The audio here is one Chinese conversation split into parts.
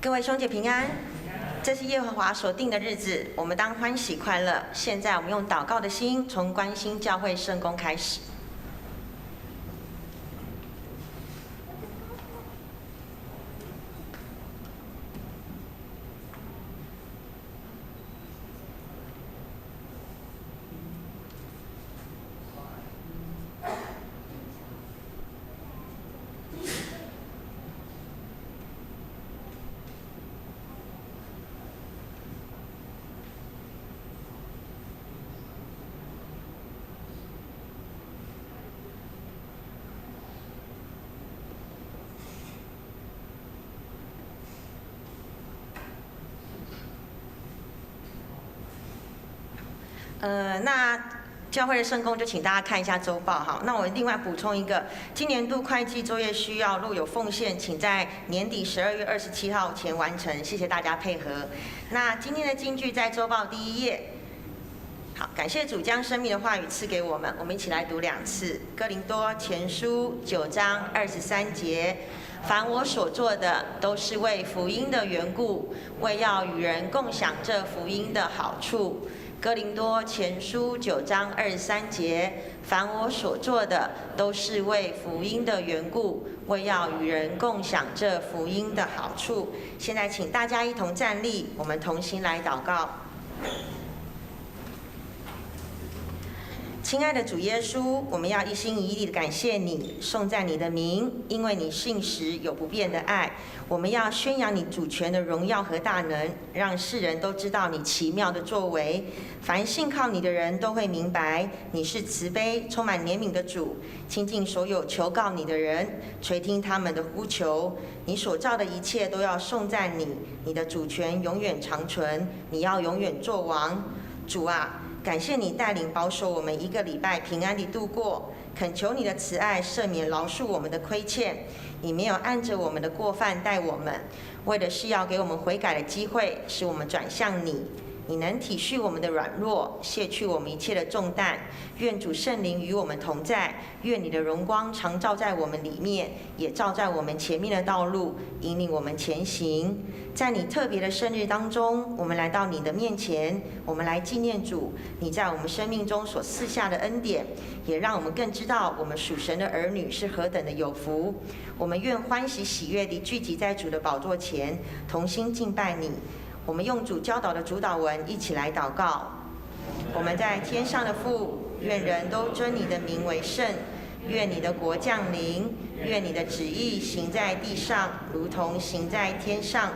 各位兄姐平安，这是耶和华所定的日子，我们当欢喜快乐。现在我们用祷告的心，从关心教会圣工开始。那教会的圣工就请大家看一下周报哈。那我另外补充一个，今年度会计作业需要，若有奉献，请在年底12月27号前完成。谢谢大家配合。那今天的金句在周报第1页。好，感谢主将生命的话语赐给我们，我们一起来读2次。哥林多前书9章23节。凡我所做的，都是为福音的缘故，为要与人共享这福音的好处。哥林多前书9章23节，凡我所做的，都是为福音的缘故，为要与人共享这福音的好处。现在请大家一同站立，我们同心来祷告。亲爱的主耶稣，我们要一心一意的感谢你，颂赞你的名，因为你信实有不变的爱。我们要宣扬你主权的荣耀和大能，让世人都知道你奇妙的作为。凡信靠你的人都会明白，你是慈悲、充满怜悯的主，亲近所有求告你的人，垂听他们的呼求。你所造的一切都要颂赞你，你的主权永远长存，你要永远作王。主啊，感谢你带领保守我们1个礼拜平安地度过，恳求你的慈爱赦免饶恕我们的亏欠。你没有按着我们的过犯待我们，为的是要给我们悔改的机会，使我们转向你。你能体恤我们的软弱，卸去我们一切的重担。愿主圣灵与我们同在，愿你的荣光常照在我们里面，也照在我们前面的道路，引领我们前行。在你特别的生日当中，我们来到你的面前，我们来纪念主你在我们生命中所赐下的恩典，也让我们更知道我们属神的儿女是何等的有福。我们愿欢喜喜悦地聚集在主的宝座前，同心敬拜你。我们用主教导的主导文一起来祷告。我们在天上的父，愿人都尊你的名为圣，愿你的国降临，愿你的旨意行在地上，如同行在天上。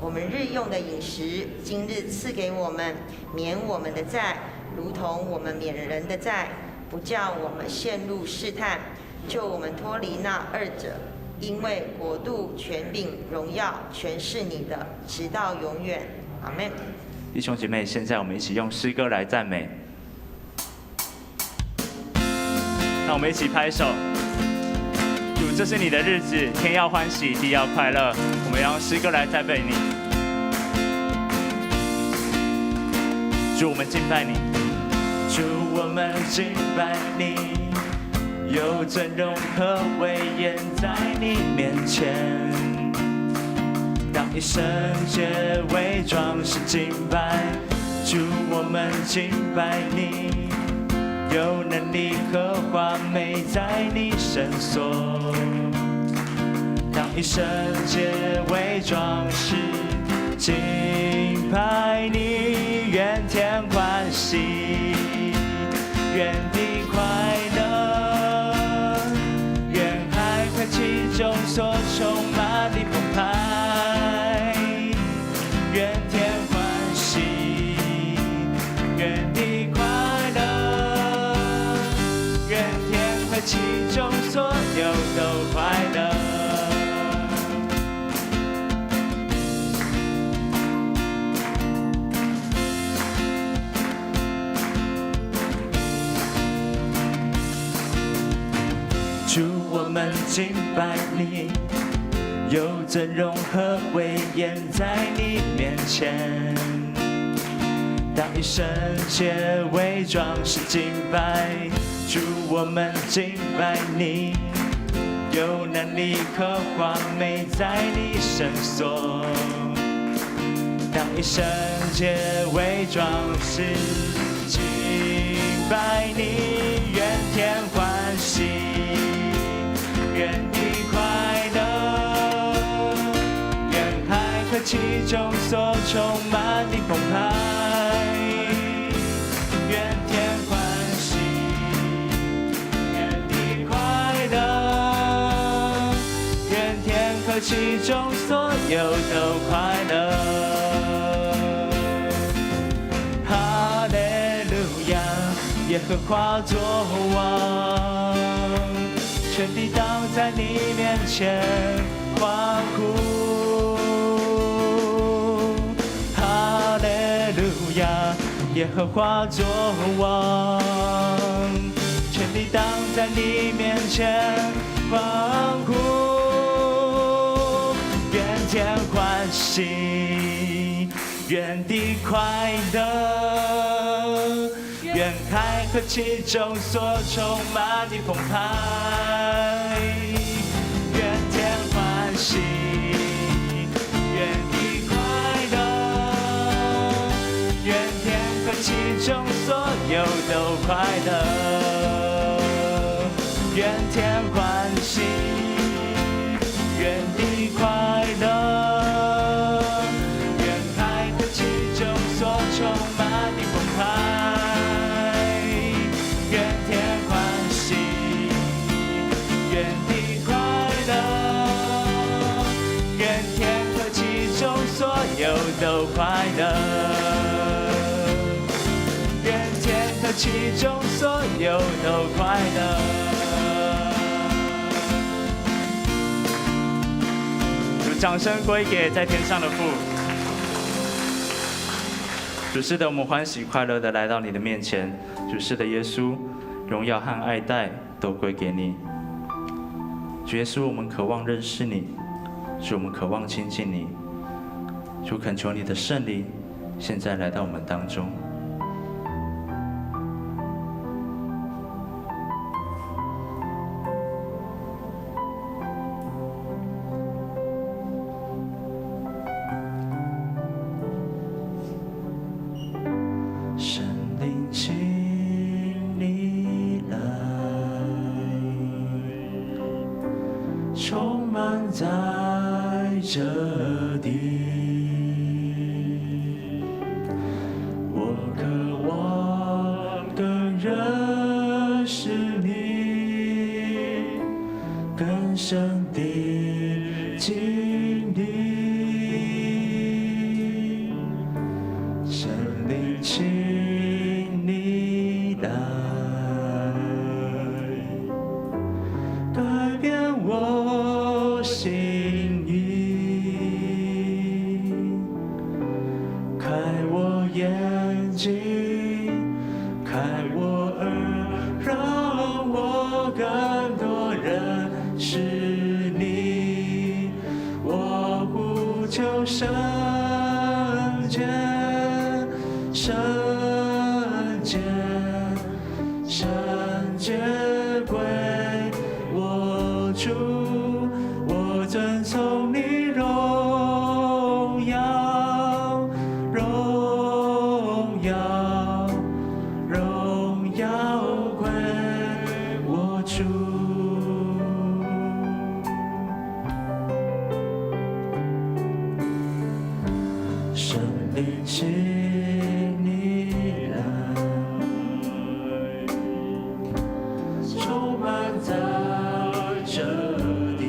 我们日用的饮食，今日赐给我们，免我们的债，如同我们免人的债，不叫我们陷入试探，救我们脱离那恶者。因为国度、权柄、荣耀，全是你的，直到永远。阿们。弟兄姐妹，现在我们一起用诗歌来赞美。让我们一起拍手。主，这是你的日子，天要欢喜，地要快乐。我们要用诗歌来赞美你。主，我们敬拜你。主，我们敬拜你。有尊荣和威严在你面前，当以圣洁为装饰敬拜。主，我们敬拜你，有能力和华美在你身所，当以圣洁为装饰敬拜你。愿天欢喜，愿地快乐，其中所充满的澎湃，愿天欢喜，愿地快乐，愿天和其中所有都快乐。主，我们敬拜你，有尊荣和威严在你面前，当以圣洁为装饰敬拜。主，我们敬拜你，有能力刻画美在你身所。当一生皆为装饰，敬拜你，愿天欢喜，愿你快乐，愿海和其中所充满的澎湃，愿天欢喜，愿你快乐，愿天和其中所有都快乐。耶和华作王，全地当在你面前欢呼。哈利路亚，耶和华作王，全地当在你面前欢呼。愿天欢喜，愿地快乐，愿海和其中所充满的澎湃，愿天欢喜，愿地快乐，愿天和其中所有都快乐，愿天欢喜，愿地快乐，愿海和其中所充满的澎湃。都快乐，愿天和其中所有都快乐。主，掌声归给在天上的父。主，是的，我们欢喜快乐的来到你的面前。主，是的，耶稣，荣耀和爱戴都归给你。主耶稣，我们渴望认识你，主，我们渴望亲近你。主，恳求你的圣灵现在来到我们当中。圣灵，请你来，充满在这地。神的经历，圣灵，请你来，改变我心意，开我眼睛，开我耳，让我更多人是你，我呼求圣洁，圣洁，圣洁归我主，我遵从你荣耀，荣耀，荣耀归我主。圣灵，请你来，充满在这地。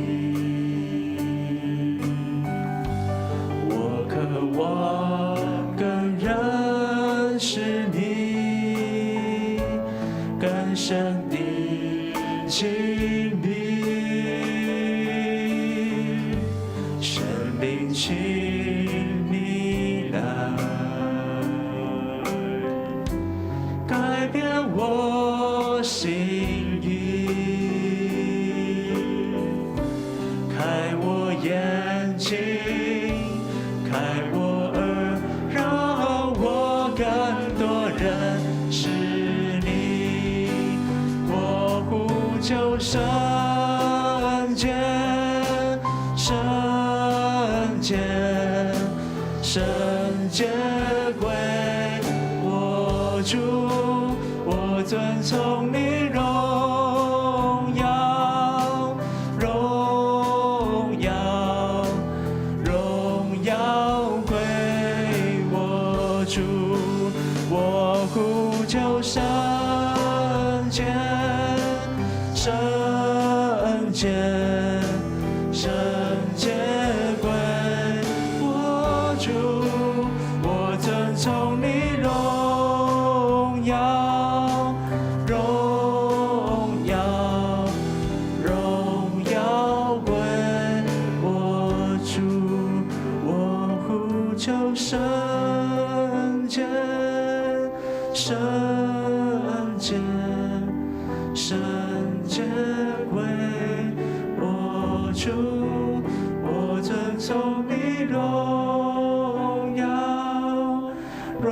我渴望更认识你，更深的经历。圣灵，请你来，改变我心意，开我眼睛，开我耳，让我更多认识你。我呼求圣洁，洁，圣洁归我主，我遵从你荣耀，荣耀，荣耀归我主，我呼求圣洁，圣洁，圣洁归我主，我遵从你荣耀，荣耀，荣耀归我主，我呼求圣洁，圣洁，圣洁归我主，我遵从你荣耀，荣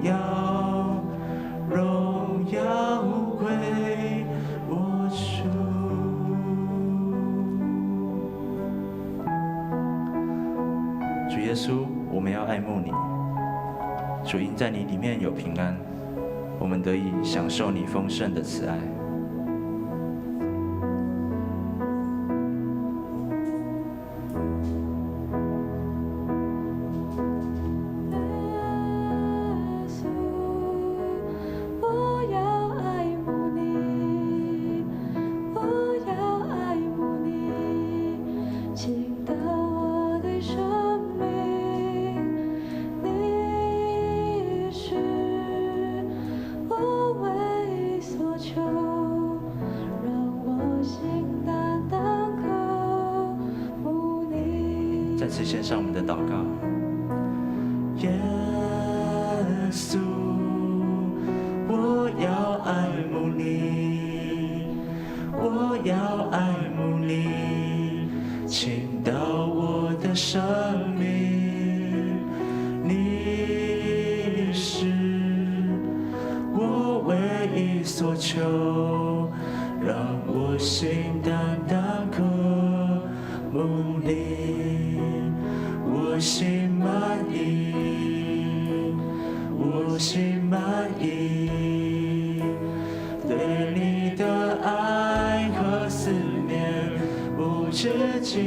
耀，荣耀归我主。主耶稣，我们要爱慕你。主因在你里面有平安，我们得以享受你丰盛的慈爱。再次献上我们的祷告。耶稣，我要爱慕你，我要爱慕你，倾倒我的生命。你是我唯一所求，让我心单单渴慕你。我心满意，我心满意，对你的爱和思念无止境，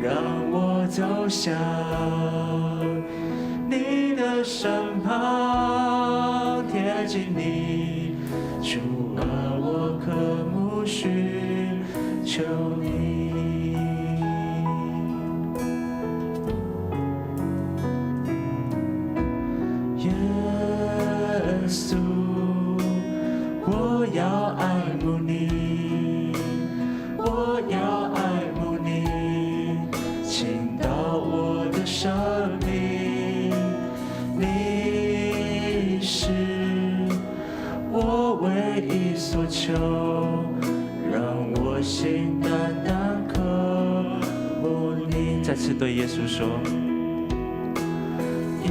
让我走向你的身旁，贴近你，主啊，我渴慕寻求你。耶稣，我要爱慕你，我要爱慕你，倾倒我的生命。你是我唯一所求，让我心单单渴慕你。再次对耶稣说。耶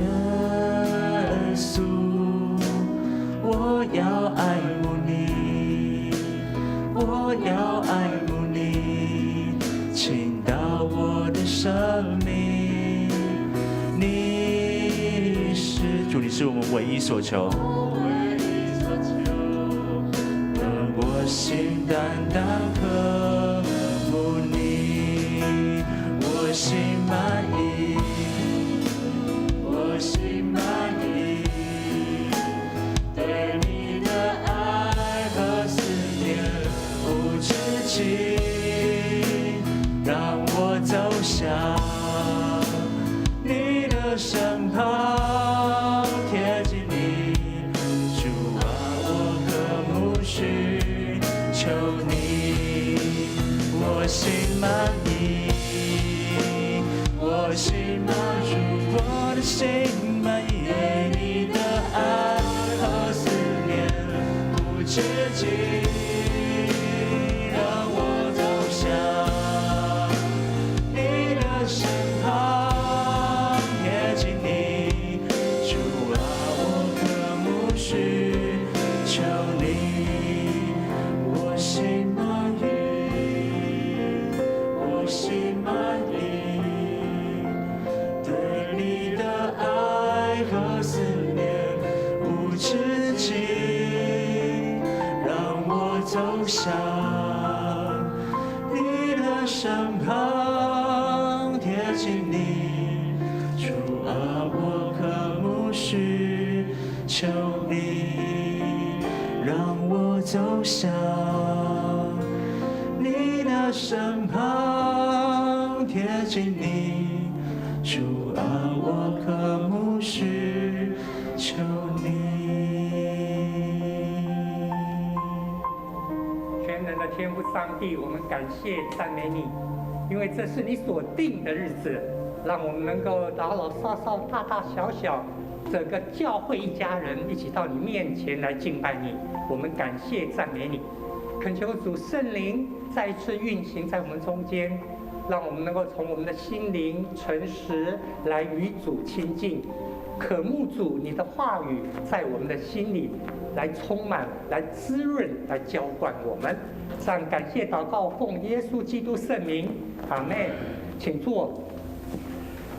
稣，我要爱慕你，我要爱慕你，倾倒我的生命。你是主，你是我们唯一所求，让我心单单渴慕你，我心满意，我心满意。对你的爱和思念无止境，让我走向你的身旁，贴近你，主啊，我渴慕寻求你，我心满意，我心满足，我的心满意，对你的爱和思念无止境，让我走向你的身旁，贴近你，主啊，我渴慕寻求你，我心满意，我心。身旁，贴近你，主啊，我渴慕需求你，让我走向你的身旁，贴近你，主啊，我渴慕需求你。全能的天父上帝，我们感谢赞美你，因为这是你所定的日子，让我们能够老老少少、大大小小，整个教会一家人一起到你面前来敬拜你。我们感谢赞美你，恳求主圣灵再一次运行在我们中间，让我们能够从我们的心灵诚实来与主亲近，渴慕主你的话语在我们的心里来充满、来滋润、来浇灌我们。这样感谢祷告，奉耶稣基督圣名，阿们。请坐。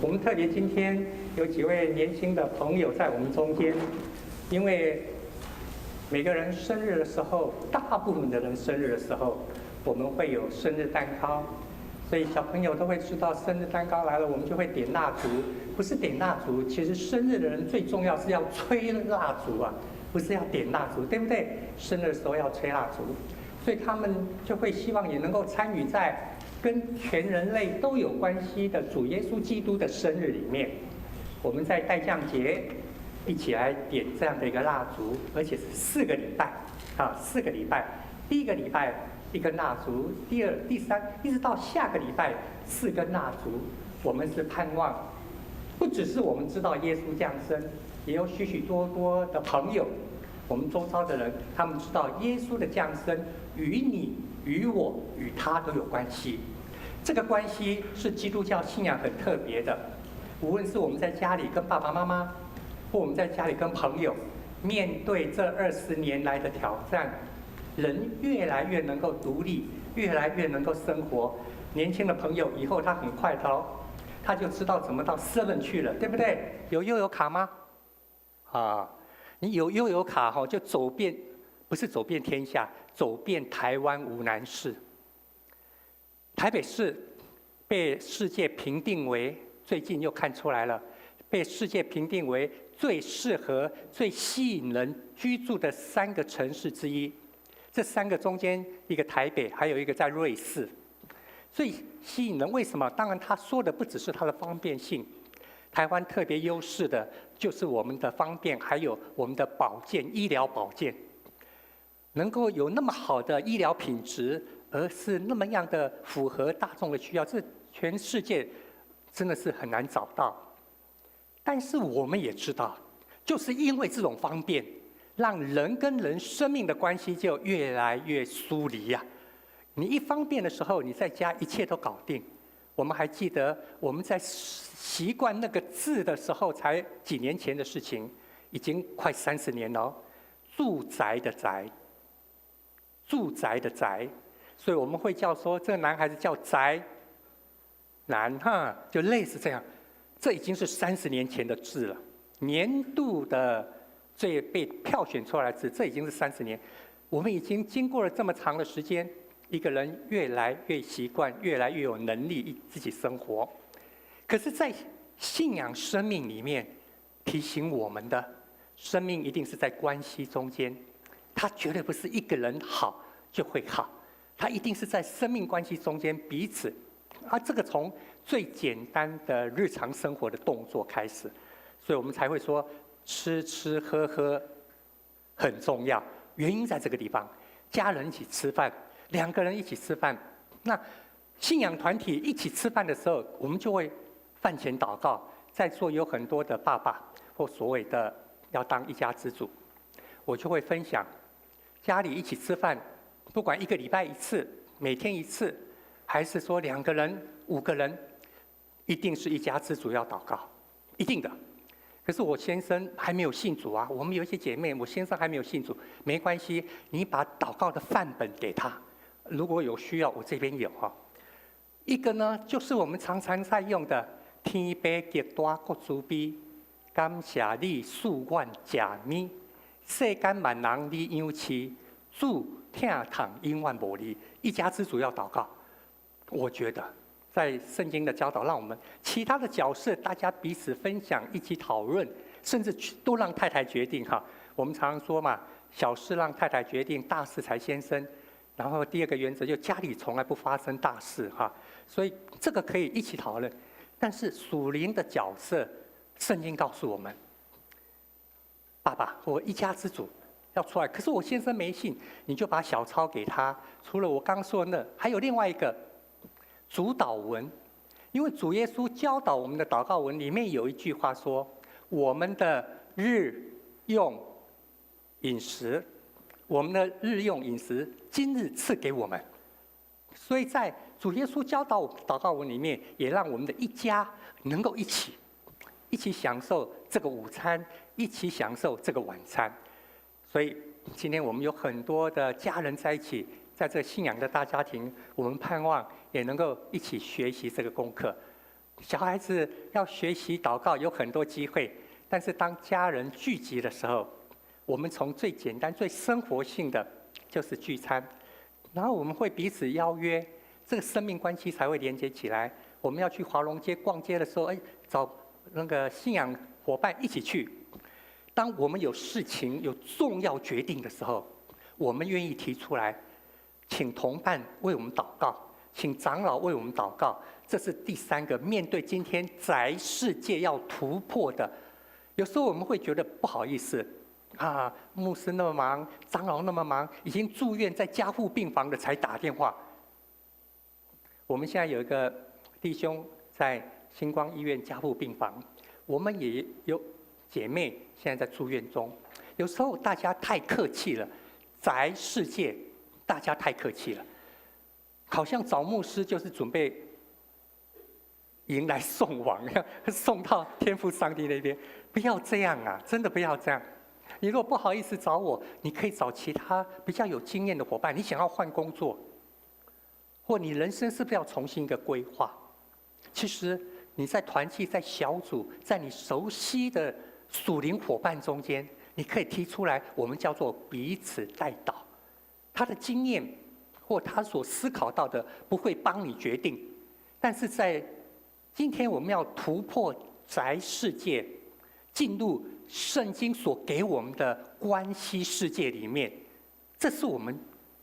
我们特别今天有几位年轻的朋友在我们中间，因为每个人生日的时候，大部分的人生日的时候，我们会有生日蛋糕，所以小朋友都会知道生日蛋糕来了，我们就会点蜡烛。不是点蜡烛，其实生日的人最重要是要吹蜡烛啊，不是要点蜡烛，对不对？生日的时候要吹蜡烛，所以他们就会希望也能够参与在跟全人类都有关系的主耶稣基督的生日里面。我们在代降节一起来点这样的一个蜡烛，而且是4个礼拜，4个礼拜，第一个礼拜1根蜡烛，第2、第3，一直到下个礼拜4根蜡烛。我们是盼望，不只是我们知道耶稣降生，也有许许多多的朋友，我们周遭的人，他们知道耶稣的降生与你、与我、与他都有关系。这个关系是基督教信仰很特别的。无论是我们在家里跟爸爸妈妈，或我们在家里跟朋友，面对这20年来的挑战，人越来越能够独立，越来越能够生活。年轻的朋友以后他很快他就知道怎么到 7 去了，对不对？有悠游卡吗？你有悠游卡就走遍，不是走遍天下，走遍台湾5南市。台北市被世界评定为，最近又看出来了，被世界评定为最适合、最吸引人居住的3个城市之一。这3个中间，一个台北，还有一个在瑞士。最吸引人为什么？当然，他说的不只是它的方便性。台湾特别优势的就是我们的方便，还有我们的保健、医疗保健，能够有那么好的医疗品质，而是那么样的符合大众的需要，这全世界真的是很难找到。但是我们也知道，就是因为这种方便，让人跟人生命的关系就越来越疏离呀。你一方便的时候，你在家一切都搞定。我们还记得我们在习惯那个字的时候，才几年前的事情，已经快30年了。住宅的宅，住宅的宅，所以我们会叫说这个男孩子叫宅男就类似这样。这已经是30年前的字了，年度的最被票选出来的字，这已经是30年。我们已经经过了这么长的时间。一个人越来越习惯，越来越有能力自己生活。可是，在信仰生命里面，提醒我们的生命一定是在关系中间，它绝对不是一个人好就会好，它一定是在生命关系中间彼此。这个从最简单的日常生活的动作开始，所以我们才会说吃吃喝喝很重要。原因在这个地方，家人一起吃饭。2个人一起吃饭，那信仰团体一起吃饭的时候，我们就会饭前祷告。在座有很多的爸爸或所谓的要当一家之主，我就会分享家里一起吃饭，不管1个礼拜1次，每天1次，还是说2个人、5个人，一定是一家之主要祷告，一定的。可是我先生还没有信主啊，我们有一些姐妹，我先生还没有信主，没关系，你把祷告的范本给他。如果有需要，我这边有一个呢，就是我们常常在用的“天父极大国慈悲，感谢你赐阮食米，世间万人你养饲，主疼痛永远无离”。一家之主要祷告，我觉得在圣经的教导，让我们其他的角色大家彼此分享，一起讨论，甚至都让太太决定哈。我们常常说嘛，小事让太太决定，大事才先生。然后第二个原则就家里从来不发生大事哈，所以这个可以一起讨论。但是属灵的角色，圣经告诉我们，爸爸，我一家之主要出来，可是我先生没信，你就把小抄给他。除了我刚刚说的那，还有另外一个主祷文，因为主耶稣教导我们的祷告文里面有一句话说：“我们的日用饮食。”我们的日用饮食，今日赐给我们。所以在主耶稣教导祷告文里面，也让我们的一家能够一起享受这个午餐，一起享受这个晚餐。所以今天我们有很多的家人在一起，在这信仰的大家庭，我们盼望也能够一起学习这个功课。小孩子要学习祷告有很多机会，但是当家人聚集的时候，我们从最简单、最生活性的就是聚餐，然后我们会彼此邀约，这个生命关系才会连接起来。我们要去华龙街逛街的时候，找那个信仰伙伴一起去。当我们有事情、有重要决定的时候，我们愿意提出来，请同伴为我们祷告，请长老为我们祷告。这是第三个，面对今天宅世界要突破的，有时候我们会觉得不好意思。牧师那么忙，长老那么忙，已经住院在加护病房的才打电话。我们现在有一个弟兄在星光医院加护病房，我们也有姐妹现在在住院中。有时候大家太客气了，宅世界大家太客气了，好像找牧师就是准备迎来送往，送到天父上帝那边。不要这样啊，真的不要这样。你如果不好意思找我，你可以找其他比较有经验的伙伴。你想要换工作，或你人生是不是要重新一个规划？其实你在团契、在小组、在你熟悉的属灵伙伴中间，你可以提出来，我们叫做彼此代祷。他的经验或他所思考到的不会帮你决定，但是在今天我们要突破宅世界，进入圣经所给我们的关系世界里面，这是我们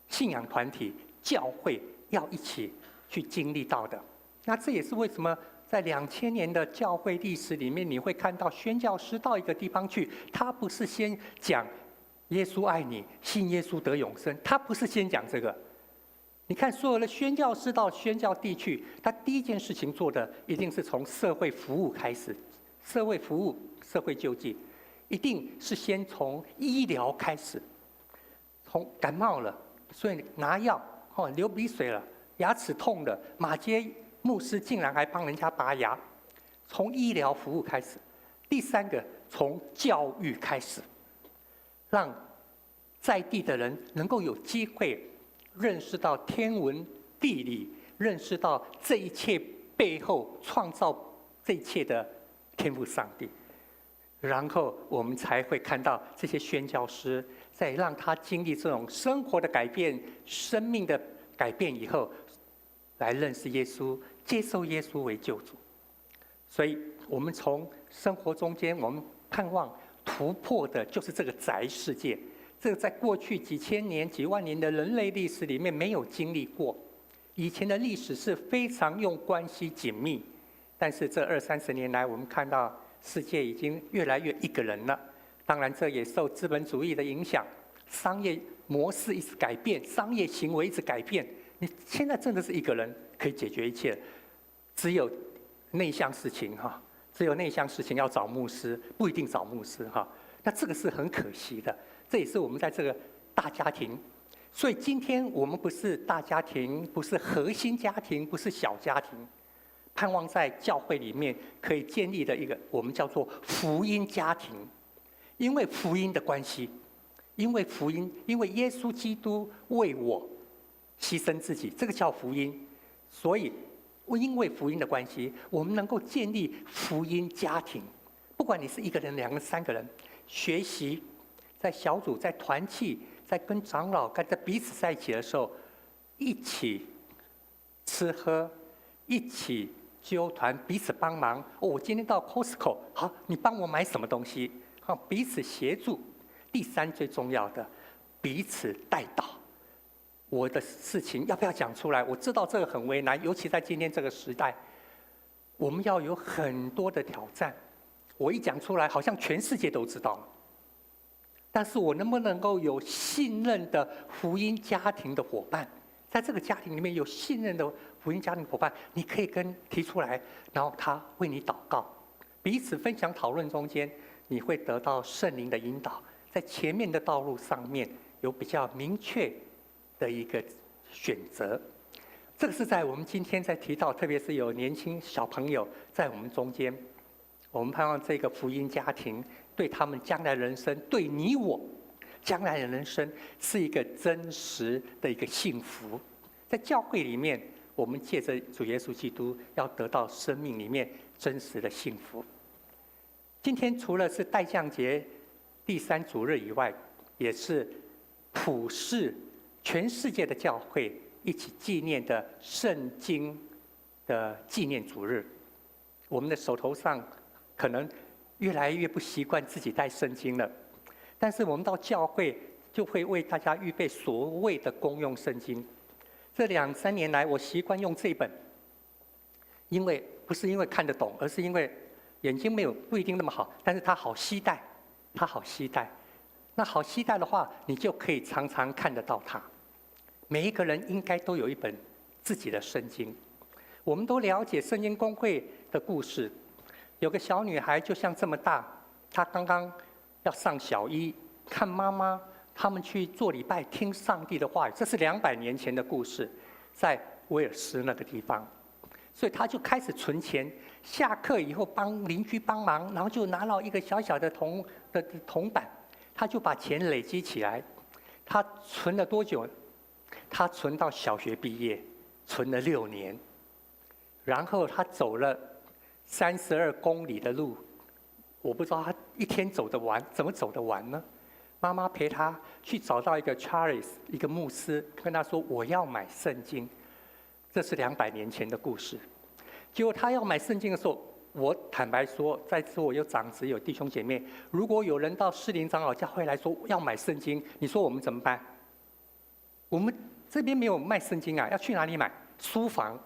信仰团体教会要一起去经历到的。那这也是为什么在2000年的教会历史里面，你会看到宣教师到一个地方去，他不是先讲耶稣爱你，信耶稣得永生，他不是先讲这个。你看所有的宣教师到宣教地去，他第一件事情做的一定是从社会服务开始，社会服务、社会救济。一定是先从医疗开始，从感冒了，所以拿药，流鼻水了，牙齿痛了，马街牧师竟然还帮人家拔牙，从医疗服务开始。第三个，从教育开始，让在地的人能够有机会认识到天文地理，认识到这一切背后创造这一切的天父上帝。然后我们才会看到这些宣教师在让他经历这种生活的改变、生命的改变以后，来认识耶稣，接受耶稣为救主。所以我们从生活中间，我们盼望突破的就是这个宅世界。这个在过去几千年、几万年的人类历史里面没有经历过。以前的历史是非常用关系紧密，但是这20-30年来，我们看到世界已经越来越一个人了。当然，这也受资本主义的影响，商业模式一直改变，商业行为一直改变。你现在真的是一个人可以解决一切，只有内向事情哈，只有内向事情要找牧师，不一定找牧师哈。那这个是很可惜的，这也是我们在这个大家庭。所以今天我们不是大家庭，不是核心家庭，不是小家庭。盼望在教会里面可以建立的一个我们叫做福音家庭，因为福音的关系，因为福音，因为耶稣基督为我牺牲自己，这个叫福音。所以因为福音的关系，我们能够建立福音家庭。不管你是一个人、2个人、3个人，学习在小组、在团契、在跟长老、在彼此在一起的时候，一起吃喝，一起纠团，彼此帮忙。我今天到 Costco， 好，你帮我买什么东西？好，彼此协助。第三，最重要的，彼此带导。我的事情要不要讲出来？我知道这个很为难，尤其在今天这个时代，我们要有很多的挑战。我一讲出来，好像全世界都知道了。但是我能不能够有信任的福音家庭的伙伴？在这个家庭里面有信任的福音家庭伙伴，你可以提出来，然后他为你祷告，彼此分享讨论中间，你会得到圣灵的引导，在前面的道路上面有比较明确的一个选择。这个是在我们今天在提到，特别是有年轻小朋友在我们中间，我们盼望这个福音家庭对他们将来人生，对你我将来的人生是一个真实的一个幸福。在教会里面，我们借着主耶稣基督要得到生命里面真实的幸福。今天除了是代降节第3主日以外，也是普世全世界的教会一起纪念的圣经的纪念主日。我们的手头上可能越来越不习惯自己带圣经了，但是我们到教会就会为大家预备所谓的公用圣经。这2、3年来，我习惯用这本，因为不是因为看得懂，而是因为眼睛不一定那么好，但是它好携带，它好携带。那好携带的话，你就可以常常看得到它。每一个人应该都有一本自己的圣经。我们都了解圣经公会的故事，有个小女孩就像这么大，她刚刚要上小一，看妈妈他们去做礼拜，听上帝的话语。这是200年前的故事，在威尔斯那个地方，所以她就开始存钱。下课以后帮邻居帮忙，然后就拿到一个小小的铜板，她就把钱累积起来。她存了多久？她存到小学毕业，存了6年。然后她走了32公里的路，我不知道她一天走得完，怎么走得完呢？妈妈陪她去找到一个 Charles， 一个牧师，跟他说我要买圣经。这是200年前的故事。结果他要买圣经的时候，我坦白说，在座我有长子有弟兄姐妹，如果有人到士林长老教会来说要买圣经，你说我们怎么办？我们这边没有卖圣经啊，要去哪里买？书房。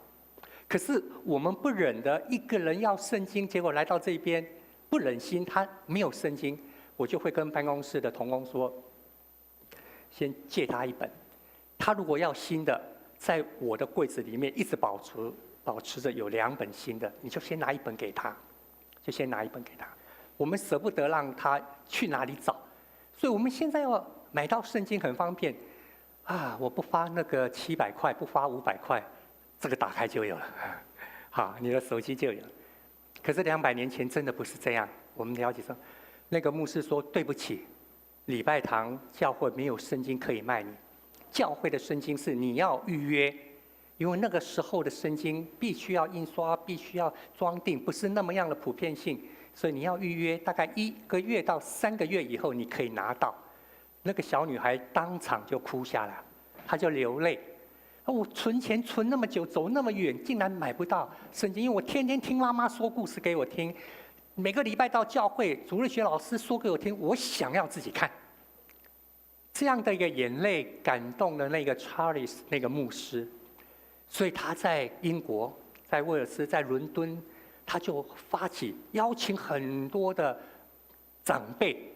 可是我们不忍的，一个人要圣经，结果来到这边不忍心他没有圣经，我就会跟办公室的同工说，先借他一本。他如果要新的，在我的柜子里面一直保持着有2本新的，你就先拿1本给他，我们舍不得让他去哪里找，所以我们现在要买到圣经很方便啊！我不花那个700块，不花500块，这个打开就有了，好，你的手机就有了。可是200年前真的不是这样，我们了解说，那个牧师说对不起，礼拜堂教会没有圣经可以卖你，教会的圣经是你要预约。因为那个时候的圣经必须要印刷，必须要装订，不是那么样的普遍性，所以你要预约，大概1个月到3个月以后你可以拿到。那个小女孩当场就哭下来，她就流泪。我存钱存那么久，走那么远，竟然买不到圣经，因为我天天听妈妈说故事给我听，每个礼拜到教会，主日学老师说给我听，我想要自己看。这样的一个眼泪感动了那个 Charles 那个牧师。所以他在英国，在威尔斯，在伦敦，他就发起邀请很多的长辈，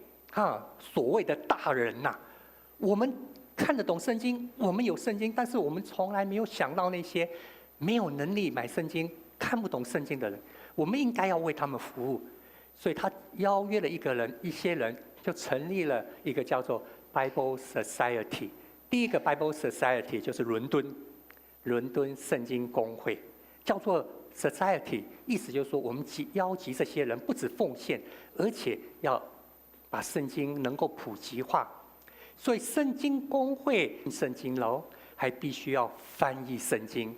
所谓的大人呐，我们看得懂圣经，我们有圣经，但是我们从来没有想到那些没有能力买圣经、看不懂圣经的人，我们应该要为他们服务。所以他邀约了一些人，就成立了一个叫做 Bible Society。第一个 Bible Society 就是伦敦圣经公会，叫做 Society， 意思就是说我们邀集这些人，不止奉献，而且要把圣经能够普及化。所以圣经公会圣经楼还必须要翻译圣经。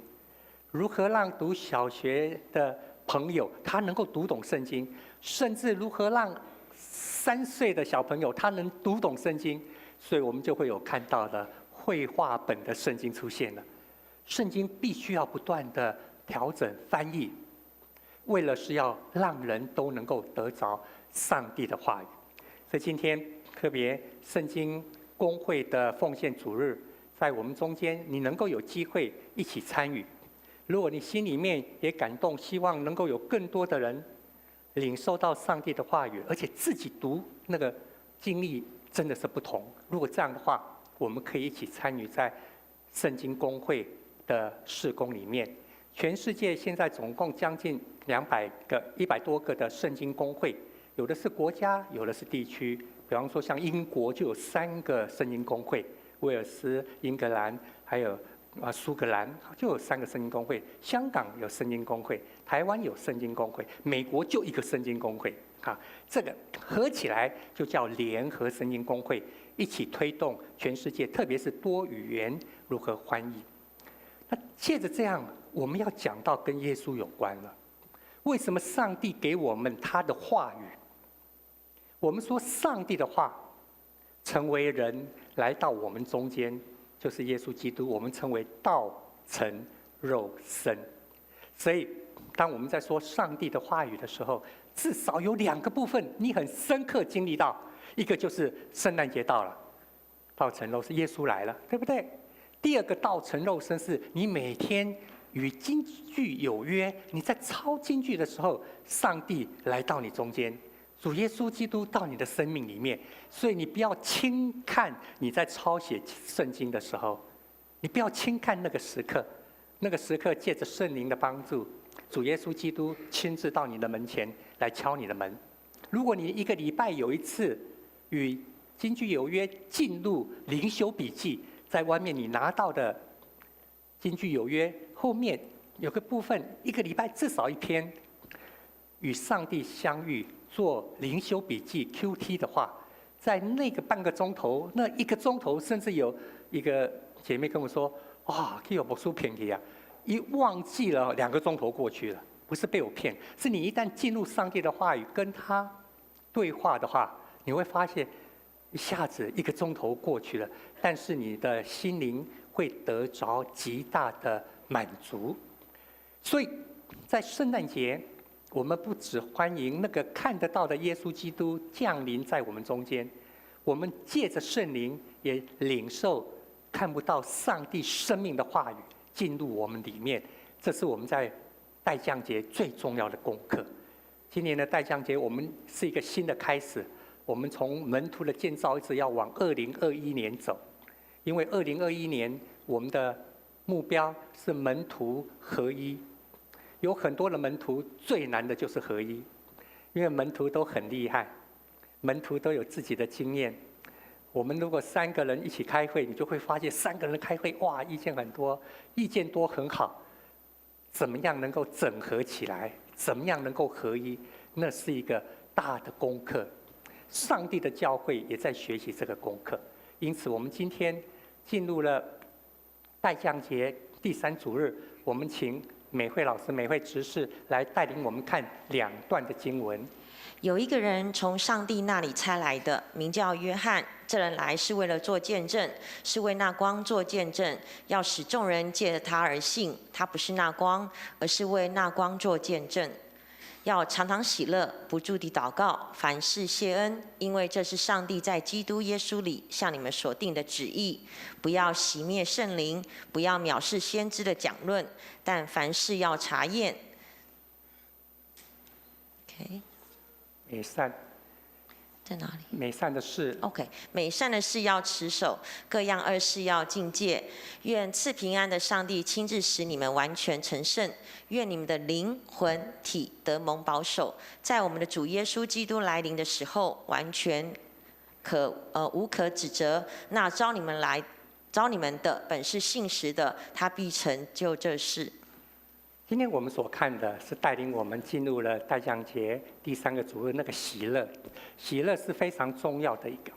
如何让读小学的朋友他能够读懂圣经，甚至如何让3岁的小朋友他能读懂圣经，所以我们就会有看到的绘画本的圣经出现了。圣经必须要不断的调整翻译，为了是要让人都能够得着上帝的话语。所以今天特别圣经公会的奉献主日，在我们中间，你能够有机会一起参与。如果你心里面也感动，希望能够有更多的人领受到上帝的话语，而且自己读那个经历真的是不同。如果这样的话，我们可以一起参与在圣经公会的事工里面。全世界现在总共将近100多个的圣经公会，有的是国家，有的是地区。比方说像英国就有3个圣经公会，威尔斯、英格兰还有苏格兰就有3个圣经公会，香港有圣经公会，台湾有圣经公会，美国就1个圣经公会这个合起来就叫联合圣经公会，一起推动全世界，特别是多语言如何翻译。那借着这样，我们要讲到跟耶稣有关了。为什么上帝给我们他的话语？我们说上帝的话成为人来到我们中间，就是耶稣基督，我们称为道成肉身。所以当我们在说上帝的话语的时候，至少有2个部分你很深刻经历到，一个就是圣诞节到了，道成肉身，耶稣来了，对不对？第2个道成肉身是你每天与京剧有约，你在抄京剧的时候，上帝来到你中间，主耶稣基督到你的生命里面。所以你不要轻看你在抄写圣经的时候，你不要轻看那个时刻，那个时刻借着圣灵的帮助，主耶稣基督亲自到你的门前来敲你的门。如果你1个礼拜有1次与京剧有约进入灵修笔记，在外面你拿到的京剧有约后面有个部分，1个礼拜至少1篇与上帝相遇做灵修笔记 QT 的话，在那个半个钟头，那1个钟头，甚至有一个姐妹跟我说：“哇，给我不输便宜啊！”一忘记了2个钟头过去了，不是被我骗，是你一旦进入上帝的话语，跟他对话的话，你会发现一下子1个钟头过去了，但是你的心灵会得着极大的满足。所以在圣诞节，我们不只欢迎那个看得到的耶稣基督降临在我们中间，我们借着圣灵也领受看不到上帝生命的话语进入我们里面。这是我们在代降节最重要的功课。今年的代降节，我们是一个新的开始，我们从门徒的建造一直要往2021年走，因为2021年我们的目标是门徒合一。有很多的门徒最难的就是合一，因为门徒都很厉害，门徒都有自己的经验。我们如果3个人一起开会，你就会发现3个人开会，哇，意见很多，意见多很好。怎么样能够整合起来？怎么样能够合一？那是一个大的功课。上帝的教会也在学习这个功课。因此，我们今天进入了代降节第3主日，我们请美惠老师、美惠执事来带领我们看2段的经文。有一个人从上帝那里差来的，名叫约翰。这人来是为了做见证，是为那光做见证，要使众人借着他而信。他不是那光，而是为那光做见证。要常常喜乐，不住地祷告，凡事谢恩，因为这是上帝在基督耶稣里向你们所定的旨意。不要熄灭圣灵，不要藐视先知的讲论，但凡事要查验。OK。美善在哪里？美善的事 OK， 美善的事要持守，各样恶事要禁戒。愿赐平安的上帝亲自使你们完全成圣。愿你们的灵魂体得蒙保守，在我们的主耶稣基督来临的时候，完全无可指责。那招你们的本是信实的，他必成就这事。今天我们所看的是带领我们进入了代降节第3个主日，那个喜乐。喜乐是非常重要的一个。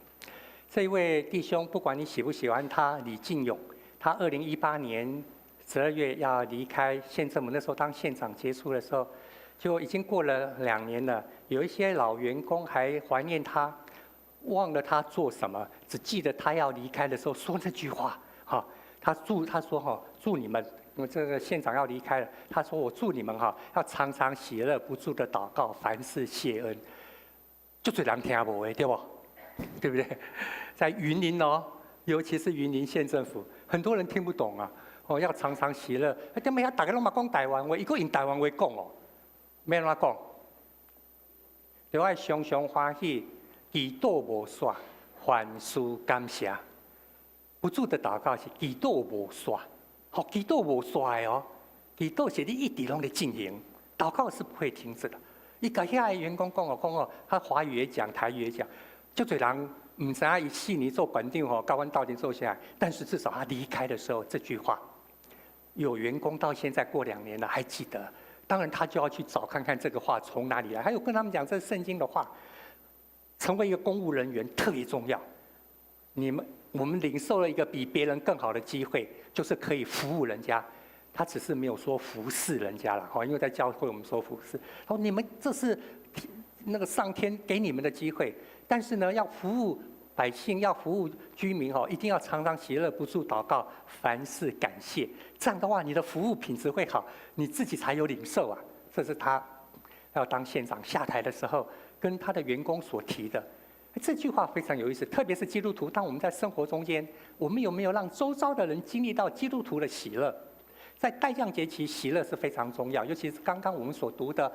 这一位弟兄，不管你喜不喜欢他，李进勇，他2018年12月要离开县政府，那时候当县长结束的时候，就已经过了2年了。有一些老员工还怀念他，忘了他做什么，只记得他要离开的时候说那句话，他说祝你们我这个县长要离开了，他说我祝你们哈，要常常喜乐不住的祷告，凡事谢恩。就最人听不的，对不？对不对？在云林哦，尤其是云林县政府，很多人听不懂啊。哦，要常常喜乐。点解大家拢嘛讲台湾话，伊个用台湾话讲哦，要安怎讲？就爱常常欢喜，祈祷无煞，凡事感谢。不住的祷告是祈祷无煞，好，祈祷无煞的哦，祈祷是你一直拢在进行，祷告是不会停止的。伊甲遐个员工讲哦，他华语也讲，台语也讲，就多人唔知影伊4年做馆长吼，高温到底做下来，但是至少他离开的时候这句话，有员工到现在过2年了还记得。当然他就要去找看看这个话从哪里来，还有跟他们讲这是圣经的话。成为一个公务人员特别重要。我们领受了一个比别人更好的机会，就是可以服务人家。他只是没有说服侍人家了，因为在教会我们说服侍。他说你们这是那个上天给你们的机会，但是呢，要服务百姓，要服务居民一定要常常喜乐不住祷告，凡事感谢。这样的话，你的服务品质会好，你自己才有领受啊。这是他要当县长下台的时候跟他的员工所提的。这句话非常有意思，特别是基督徒，当我们在生活中间，我们有没有让周遭的人经历到基督徒的喜乐？在待降节期，喜乐是非常重要，尤其是刚刚我们所读的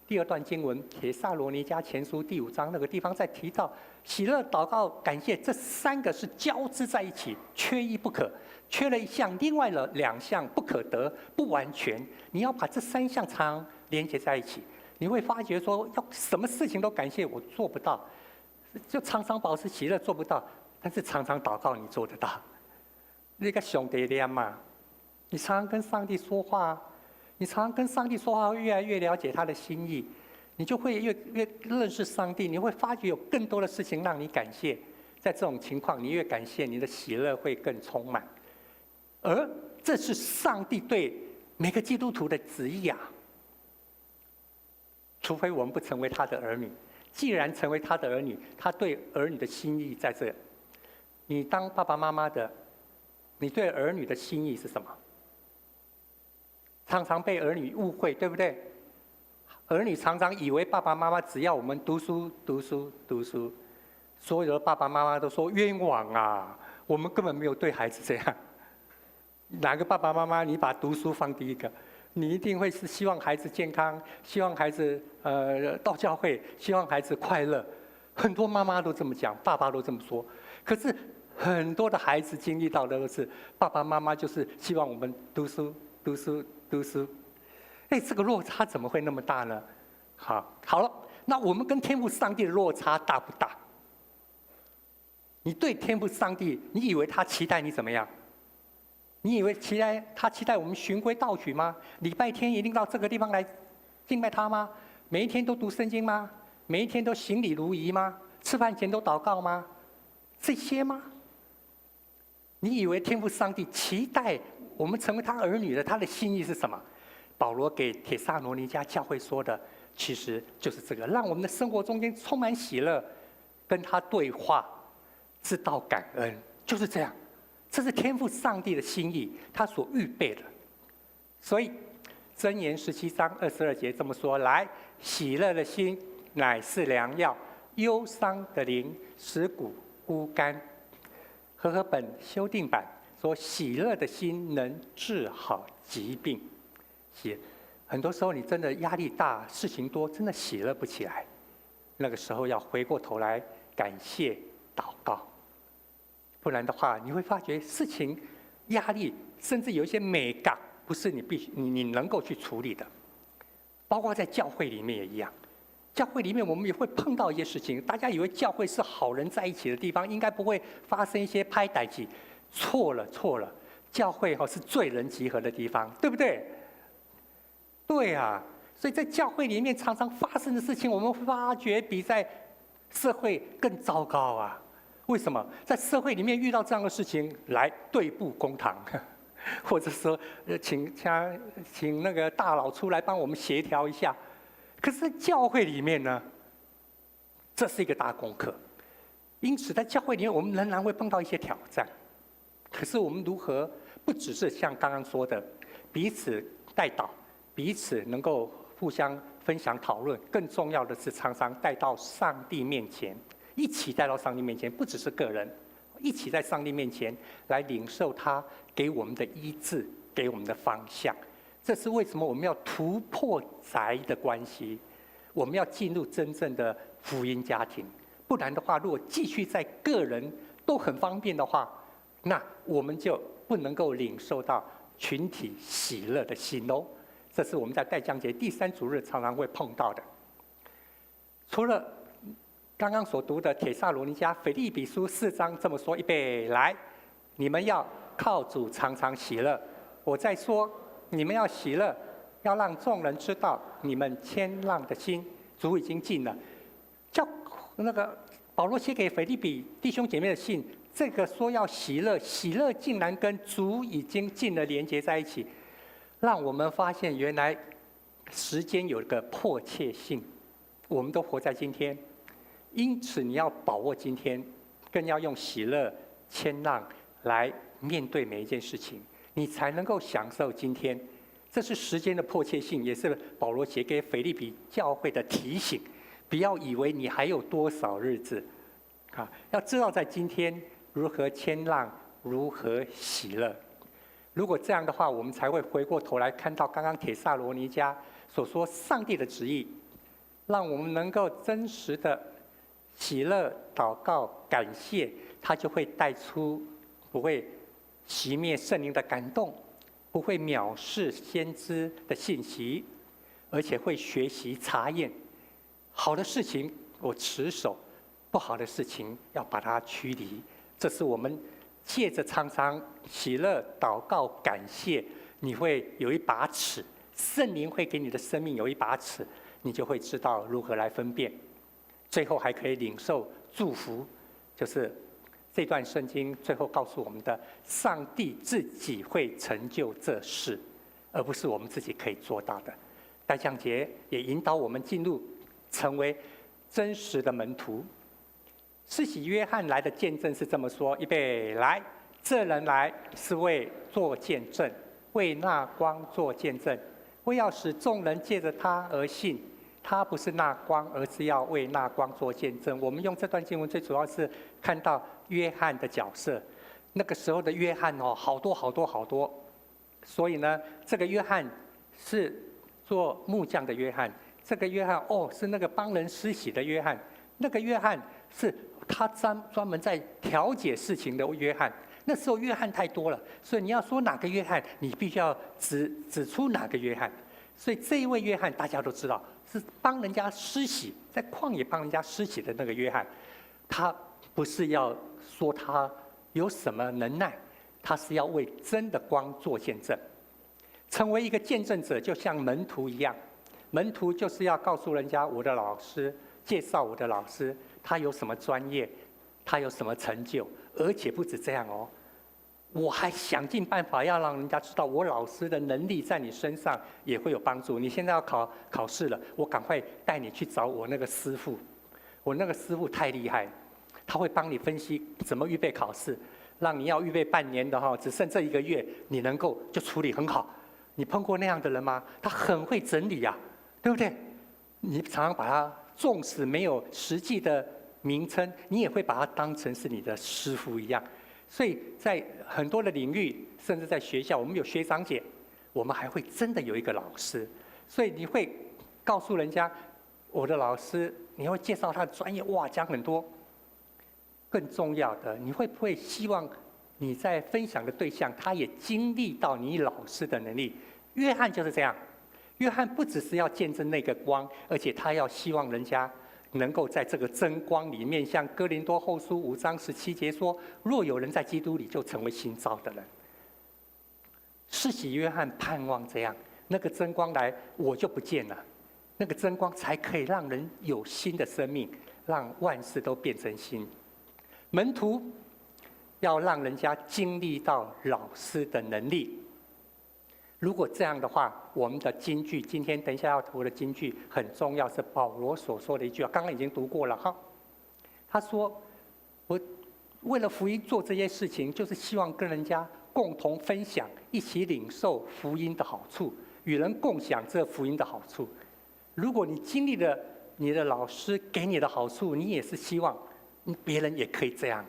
第2段经文《帖撒罗尼迦前书》第5章那个地方，在提到喜乐、祷告、感谢这3个是交织在一起，缺一不可。缺了1项，另外了2项不可得，不完全。你要把这3项常连接在一起，你会发觉说，要什么事情都感谢，我做不到。就常常保持喜乐做不到，但是常常祷告你做得到。那个上帝念嘛，你常常跟上帝说话，你常常跟上帝说话，越来越了解他的心意，你就会越认识上帝，你会发觉有更多的事情让你感谢。在这种情况，你越感谢，你的喜乐会更充满。而这是上帝对每个基督徒的旨意啊，除非我们不成为他的儿女。既然成为他的儿女，他对儿女的心意在这。你当爸爸妈妈的，你对儿女的心意是什么？常常被儿女误会，对不对？儿女常常以为爸爸妈妈只要我们读书，所有的爸爸妈妈都说冤枉啊，我们根本没有对孩子这样。哪个爸爸妈妈你把读书放第一个？你一定会是希望孩子健康，希望孩子到教会，希望孩子快乐。很多妈妈都这么讲，爸爸都这么说。可是很多的孩子经历到的都是爸爸妈妈就是希望我们读书。这个落差怎么会那么大呢？好了，那我们跟天父上帝的落差大不大？你对天父上帝，你以为他期待你怎么样？你以为他期待我们循规蹈矩吗？礼拜天一定到这个地方来敬拜他吗？每一天都读圣经吗？每一天都行礼如仪吗？吃饭前都祷告吗？这些吗？你以为天父上帝期待我们成为他儿女的，他的心意是什么？保罗给帖撒罗尼迦教会说的，其实就是这个，让我们的生活中间充满喜乐，跟他对话，知道感恩，就是这样。这是天父上帝的心意，他所预备的。所以箴言17章22节这么说：来，喜乐的心乃是良药，忧伤的灵使骨枯干。和合本修订版说，喜乐的心能治好疾病。很多时候你真的压力大，事情多，真的喜乐不起来。那个时候要回过头来感谢祷告。不然的话，你会发觉事情、压力，甚至有一些美感，不是你能够去处理的。包括在教会里面也一样，教会里面我们也会碰到一些事情。大家以为教会是好人在一起的地方，应该不会发生一些拍歹气。错了，教会是罪人集合的地方，对不对？对啊，所以在教会里面常常发生的事情，我们发觉比在社会更糟糕啊。为什么在社会里面遇到这样的事情，来对簿公堂，或者说请那个大佬出来帮我们协调一下？可是在教会里面呢，这是一个大功课。因此在教会里面，我们仍然会碰到一些挑战。可是我们如何不只是像刚刚说的，彼此带导，彼此能够互相分享讨论。更重要的是，常常带到上帝面前，一起带到上帝面前，不只是个人，一起在上帝面前来领受他给我们的医治，给我们的方向。这是为什么我们要突破宅的关系，我们要进入真正的福音家庭。不然的话，如果继续在个人都很方便的话，那我们就不能够领受到群体喜乐的心哦。这是我们在代降节第3主日常常会碰到的。除了刚刚所读的帖撒罗尼迦腓立比书4章这么说，预备来，你们要靠主常常喜乐。我在说，你们要喜乐，要让众人知道你们谦让的心，主已经尽了。叫那个保罗写给腓立比弟兄姐妹的信，这个说要喜乐，喜乐竟然跟主已经尽了连接在一起，让我们发现原来时间有一个迫切性。我们都活在今天，因此你要把握今天，更要用喜乐、谦让来面对每一件事情，你才能够享受今天。这是时间的迫切性，也是保罗写给腓立比教会的提醒。不要以为你还有多少日子，要知道在今天如何谦让，如何喜乐。如果这样的话，我们才会回过头来看到刚刚帖撒罗尼迦所说上帝的旨意，让我们能够真实的喜乐、祷告、感谢，它就会带出不会熄灭圣灵的感动，不会藐视先知的信息，而且会学习查验。好的事情我持守，不好的事情要把它驱离。这是我们借着常常喜乐、祷告、感谢，你会有一把尺，圣灵会给你的生命有一把尺，你就会知道如何来分辨。最后还可以领受祝福，就是这段圣经最后告诉我们的：上帝自己会成就这事，而不是我们自己可以做到的。代降节也引导我们进入成为真实的门徒。施洗约翰来的见证是这么说：预备来，这人来是为做见证，为那光做见证，为要使众人借着他而信。他不是那光，而是要为那光做见证。我们用这段经文最主要是看到约翰的角色。那个时候的约翰好多好多好多，所以呢，这个约翰是做木匠的约翰，这个约翰是那个帮人施洗的约翰，那个约翰是他专门在调解事情的约翰。那时候约翰太多了，所以你要说哪个约翰，你必须要指出哪个约翰。所以这一位约翰大家都知道，是帮人家施洗，在旷野帮人家施洗的那个约翰。他不是要说他有什么能耐，他是要为真的光做见证。成为一个见证者，就像门徒一样，门徒就是要告诉人家我的老师，介绍我的老师，他有什么专业，他有什么成就，而且不止这样我还想尽办法要让人家知道我老师的能力在你身上也会有帮助。你现在要考试了，我赶快带你去找我那个师傅，我那个师傅太厉害，他会帮你分析怎么预备考试，让你要预备半年的只剩这1个月，你能够就处理很好。你碰过那样的人吗？他很会整理对不对？你常常把他，纵使没有实际的名称，你也会把他当成是你的师傅一样。所以在很多的领域，甚至在学校，我们有学长姐，我们还会真的有一个老师。所以你会告诉人家我的老师，你会介绍他的专业，讲很多。更重要的，你会不会希望你在分享的对象，他也经历到你老师的能力？约翰就是这样，约翰不只是要见证那个光，而且他要希望人家能够在这个真光里面，像哥林多后书5章17节说：若有人在基督里，就成为新造的人。施洗约翰盼望这样，那个真光来，我就不见了，那个真光才可以让人有新的生命，让万事都变成新。门徒要让人家经历到老师的能力。如果这样的话，我们的金句，今天等一下要读的金句很重要，是保罗所说的一句话，刚刚已经读过了他说：我为了福音做这些事情，就是希望跟人家共同分享，一起领受福音的好处，与人共享这福音的好处。如果你经历了你的老师给你的好处，你也是希望别人也可以这样，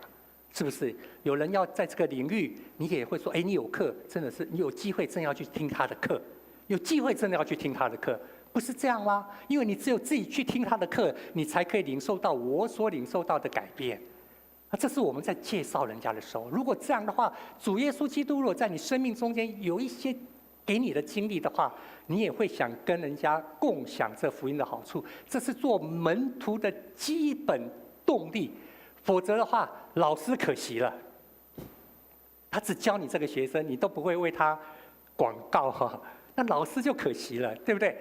是不是？有人要在这个领域，你也会说：“哎，你有课，真的是你有机会，真要去听他的课，有机会真的要去听他的课。”不是这样吗？因为你只有自己去听他的课，你才可以领受到我所领受到的改变。这是我们在介绍人家的时候。如果这样的话，主耶稣基督如果在你生命中间有一些给你的经历的话，你也会想跟人家共享这福音的好处。这是做门徒的基本动力。否则的话，老师可惜了，他只教你这个学生，你都不会为他广告哈，那老师就可惜了，对不对？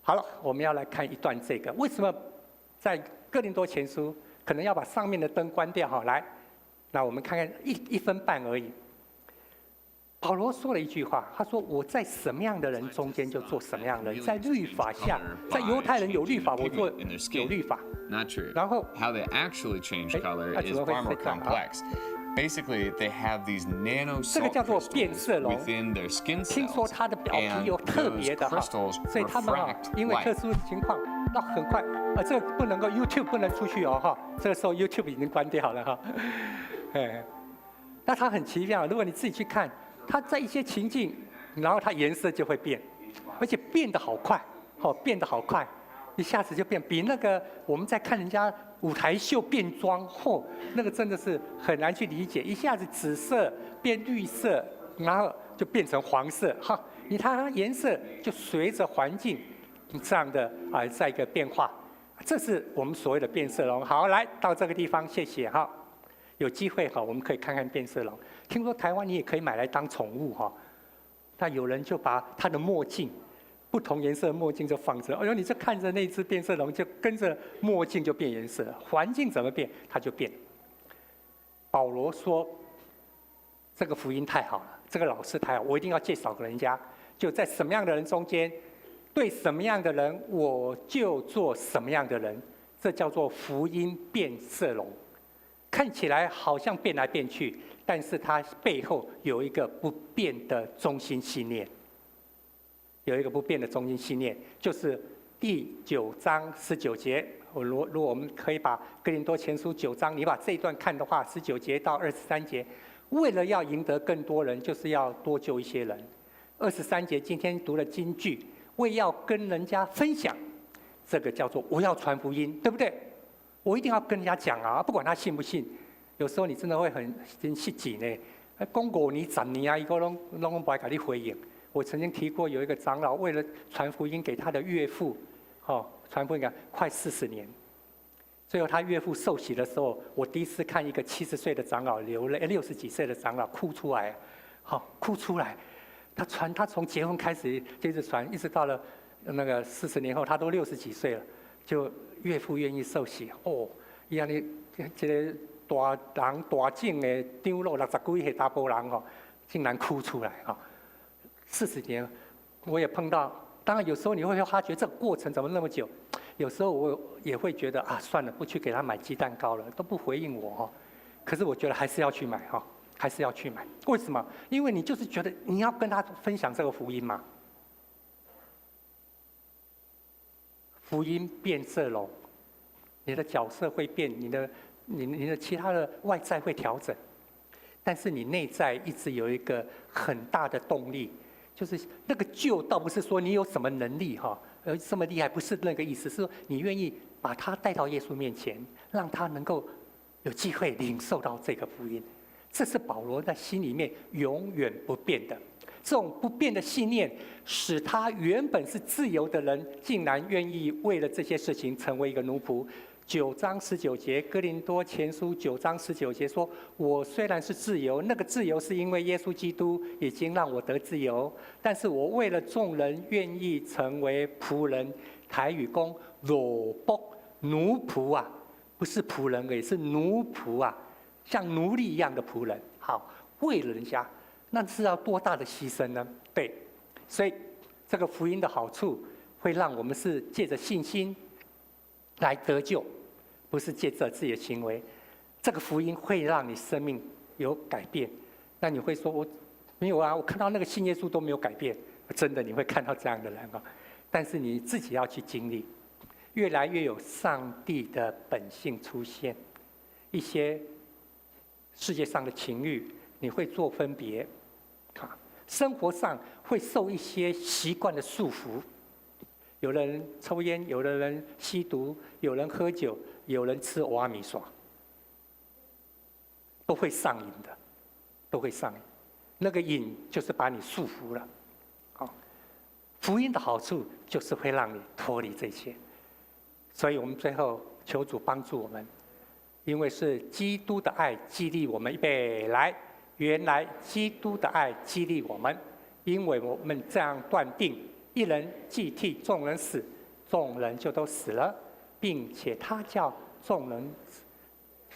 好了，我们要来看一段这个，为什么在哥林多前书可能要把上面的灯关掉哈？来，那我们看看一分半而已。保罗说了一句话，他说：“我在什么样的人中间就做什么样的人，在律法下，在犹太人有律法，我做有律法。” Not true. 然后 How they actually change color is far more complex. Basically, they have these nano 这个 salt 叫做变色 crystals 龙。 within their skin 听说 cells, 它的表皮 and 有特别 those 的哈， crystals 所以他们 refract 因为特 light. 殊情况，那很快，这个不能够 YouTube 不能出去哦哈，这个时候 YouTube 已经关掉了哈，那它很奇妙，如果你自己去看，它在一些情境，然后它颜色就会变，而且变得好快，变得好快，一下子就变，比那个我们在看人家舞台秀变装，那个真的是很难去理解，一下子紫色变绿色，然后就变成黄色，你看它颜色就随着环境这样的在一个变化，这是我们所谓的变色龙。好，来到这个地方，谢谢哈。有机会哈，我们可以看看变色龙。听说台湾你也可以买来当宠物哈。那有人就把他的墨镜，不同颜色的墨镜就放着，哎呦，你就看着那只变色龙，就跟着墨镜就变颜色，环境怎么变，它就变。保罗说，这个福音太好了，这个老师太好，我一定要介绍给人家。就在什么样的人中间，对什么样的人，我就做什么样的人，这叫做福音变色龙。看起来好像变来变去，但是它背后有一个不变的中心信念，有一个不变的中心信念，就是第9章19节。如果我们可以把哥林多前书9章，你把这一段看的话，19节到23节，为了要赢得更多人，就是要多救一些人。23节今天读了金句，为要跟人家分享，这个叫做我要传福音，对不对？我一定要跟人家讲啊，不管他信不信。有时候你真的会很失敬呢。讲5年、10年啊，一个拢不爱给你回应。我曾经提过，有一个长老为了传福音给他的岳父，传福音给快40年。最后他岳父受洗的时候，我第一次看一个70岁的长老流泪，60几岁的长老哭出来，哭出来。他从结婚开始接着传，一直到了那个40年后，他都60几岁了，就岳父愿意受洗伊安尼这个大人大种的长老60几岁查甫人竟然哭出来40年，我也碰到。当然有时候你会发觉这个过程怎么那么久，有时候我也会觉得算了，不去给他买鸡蛋糕了，都不回应我可是我觉得还是要去买还是要去买。为什么？因为你就是觉得你要跟他分享这个福音嘛。福音变色龙，你的角色会变，你的其他的外在会调整，但是你内在一直有一个很大的动力，就是那个救倒不是说你有什么能力这么厉害，不是那个意思，是说你愿意把他带到耶稣面前，让他能够有机会领受到这个福音。这是保罗在心里面永远不变的。这种不变的信念，使他原本是自由的人，竟然愿意为了这些事情成为一个奴仆。9章19节，哥林多前书9章19节说：“我虽然是自由，那个自由是因为耶稣基督已经让我得自由，但是我为了众人，愿意成为仆人。”台语讲奴仆，奴仆啊，不是仆人而已，是奴仆啊，像奴隶一样的仆人。好，为了人家。那是要多大的牺牲呢？对，所以这个福音的好处会让我们是借着信心来得救，不是借着自己的行为。这个福音会让你生命有改变，那你会说我没有啊，我看到那个信耶稣都没有改变。真的你会看到这样的人啊，但是你自己要去经历，越来越有上帝的本性出现，一些世界上的情欲你会做分别，生活上会受一些习惯的束缚，有的人抽烟，有的人吸毒，有人喝酒，有人吃蚵仔米线，都会上瘾的，都会上瘾。那个瘾就是把你束缚了。福音的好处就是会让你脱离这些，所以我们最后求主帮助我们，因为是基督的爱激励我们。预备来，原来基督的爱激励我们，因为我们这样断定：一人既替众人死，众人就都死了，并且他叫众人，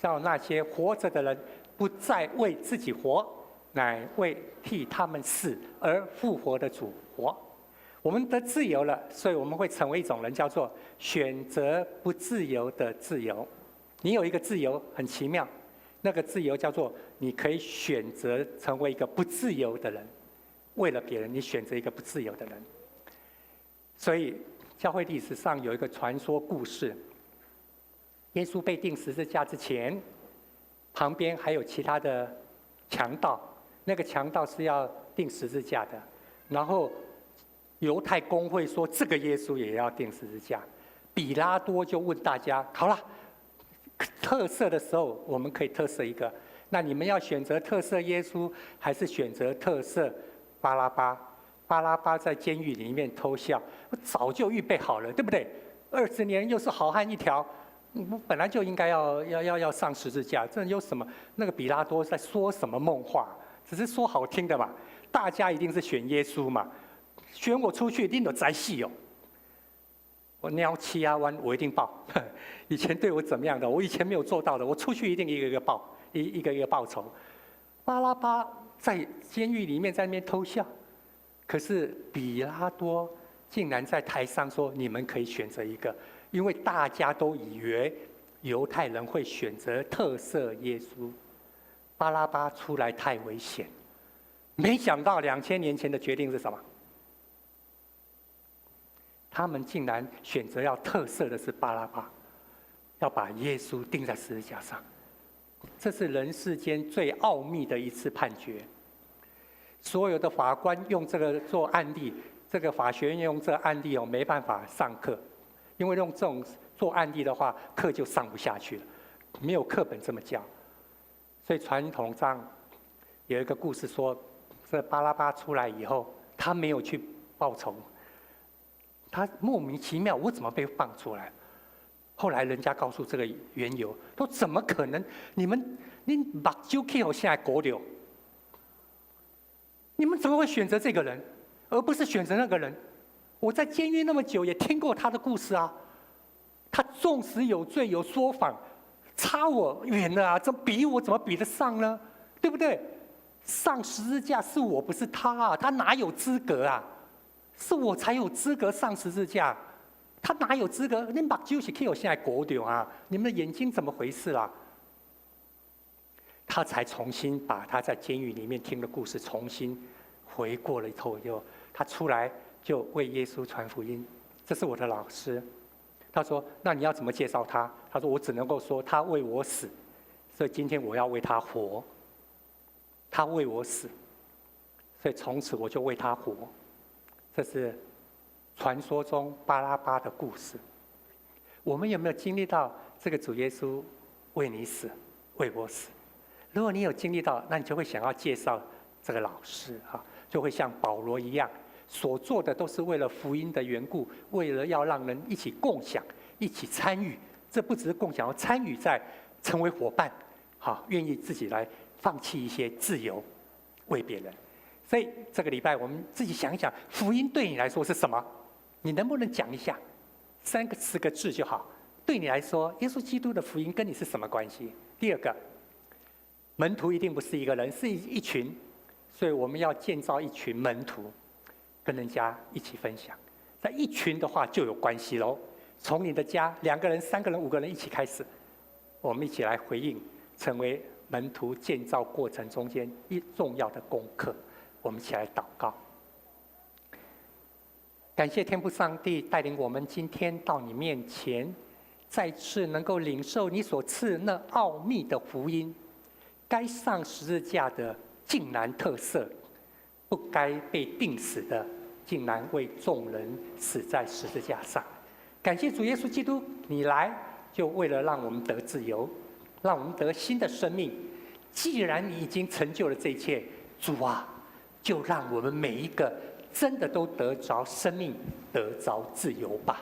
叫那些活着的人不再为自己活，乃为替他们死而复活的主活。我们得自由了，所以我们会成为一种人，叫做选择不自由的自由。你有一个自由很奇妙，那个自由叫做你可以选择成为一个不自由的人，为了别人，你选择一个不自由的人。所以教会历史上有一个传说故事，耶稣被钉十字架之前，旁边还有其他的强盗，那个强盗是要钉十字架的，然后犹太公会说这个耶稣也要钉十字架，比拉多就问大家：好了，特赦的时候我们可以特赦一个，那你们要选择特赦耶稣，还是选择特赦巴拉巴？巴拉巴在监狱里面偷笑，我早就预备好了，对不对？20年又是好汉一条，本来就应该要上十字架，这有什么？那个比拉多在说什么梦话？只是说好听的嘛，大家一定是选耶稣嘛。选我出去一定有灾戏哦！我鸟气啊弯，我一定报。以前对我怎么样的，我以前没有做到的，我出去一定一个一个报，一个一个报仇。巴拉巴在监狱里面在那边偷笑，可是比拉多竟然在台上说：“你们可以选择一个，因为大家都以为犹太人会选择特赦耶稣，巴拉巴出来太危险。”没想到2000年前的决定是什么？他们竟然选择要特赦的是巴拉巴，要把耶稣钉在十字架上。这是人世间最奥秘的一次判决。所有的法官用这个做案例，这个法学院用这个案例没办法上课，因为用这种做案例的话，课就上不下去了，没有课本这么教。所以传统上有一个故事说，这巴拉巴出来以后，他没有去报仇。他莫名其妙，我怎么被放出来？后来人家告诉这个缘由，说怎么可能？你目睭去我现在狗流，你们怎么会选择这个人，而不是选择那个人？我在监狱那么久，也听过他的故事啊。他纵使有罪有说谎，差我远了啊！这比我怎么比得上呢？对不对？上十字架是我，不是他啊！他哪有资格啊？是我才有资格上十字架，他哪有资格？你目睭是去我现在狗掉啊！你们的眼睛怎么回事啦？他才重新把他在监狱里面听的故事重新回过了一头以后，他出来就为耶稣传福音。这是我的老师，他说：“那你要怎么介绍他？”他说：“我只能够说他为我死，所以今天我要为他活。他为我死，所以从此我就为他活。”这是传说中巴拉巴的故事。我们有没有经历到这个主耶稣为你死，为我死？如果你有经历到，那你就会想要介绍这个老师啊，就会像保罗一样，所做的都是为了福音的缘故，为了要让人一起共享、一起参与。这不只是共享，要参与在成为伙伴，好，愿意自己来放弃一些自由，为别人。所以这个礼拜我们自己想一想，福音对你来说是什么？你能不能讲一下？3个4个字就好。对你来说，耶稣基督的福音跟你是什么关系？第二个，门徒一定不是一个人，是一群，所以我们要建造一群门徒，跟人家一起分享。在一群的话就有关系喽。从你的家2个人、3个人、5个人一起开始，我们一起来回应，成为门徒建造过程中间一重要的功课。我们一起来祷告。感谢天父上帝带领我们今天到你面前，再次能够领受你所赐那奥秘的福音。该上十字架的竟然特赦，不该被钉死的竟然为众人死在十字架上。感谢主耶稣基督，你来就为了让我们得自由，让我们得新的生命。既然你已经成就了这一切，主啊，就让我们每一个真的都得着生命，得着自由吧。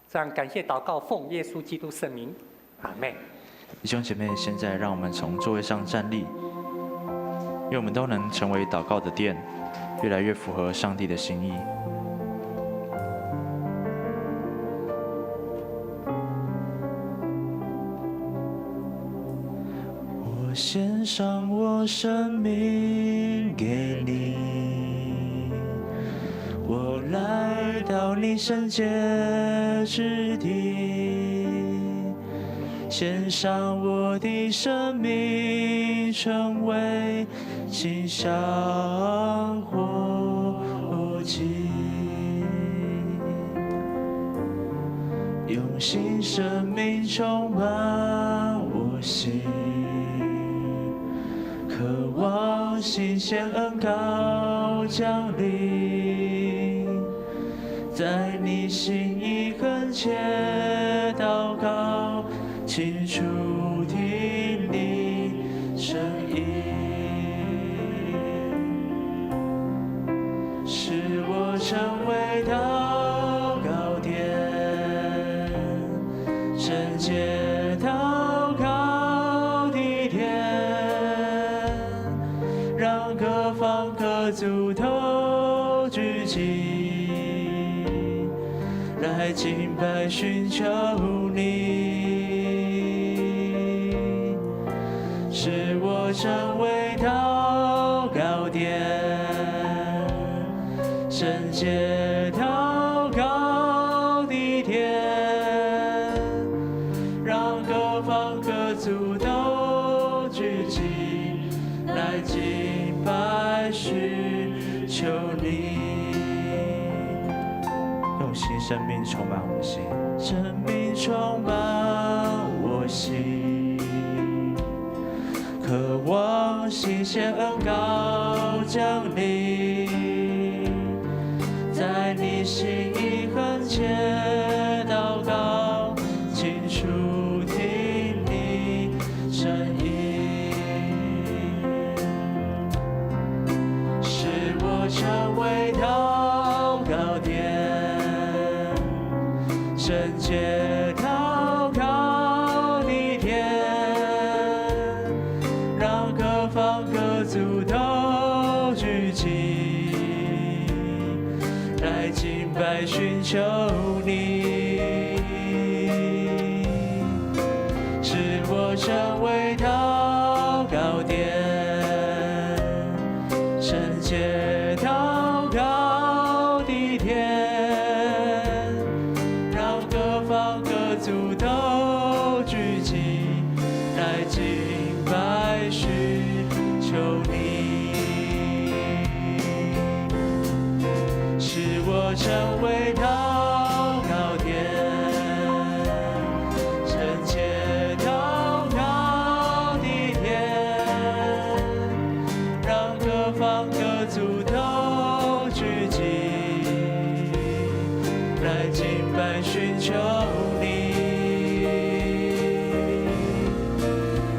这样感谢祷告，奉耶稣基督圣名，阿们。弟兄姐妹，现在让我们从座位上站立，愿我们都能成为祷告的殿，越来越符合上帝的心意。我献上我生命给你，我来到你圣洁之地，献上我的生命，成为馨香火祭，用新生命充满我心，渴望新鲜恩膏降临，在你心意恳切祷告，清楚听你声音，使我成为祷告殿，圣洁祷告的殿，让各方各族都聚集，来敬拜寻求你，使我成为祷告殿，圣洁祷告的殿，让各方各族都聚集，来敬拜寻求你。用新生命充满我心，生命充满我心，渴望新鲜恩膏降临，在你心意恳切祷告，清楚听你声音，使我成为祷告殿，圣洁祷告的殿，让各方各族都聚集，来敬拜寻求你，使我成为祷告殿，圣洁祷告的殿，让各方各族都聚集，来敬拜寻求你，使我成为祷告殿，圣洁祷告的殿，让各方各族都聚集，来敬拜寻求你，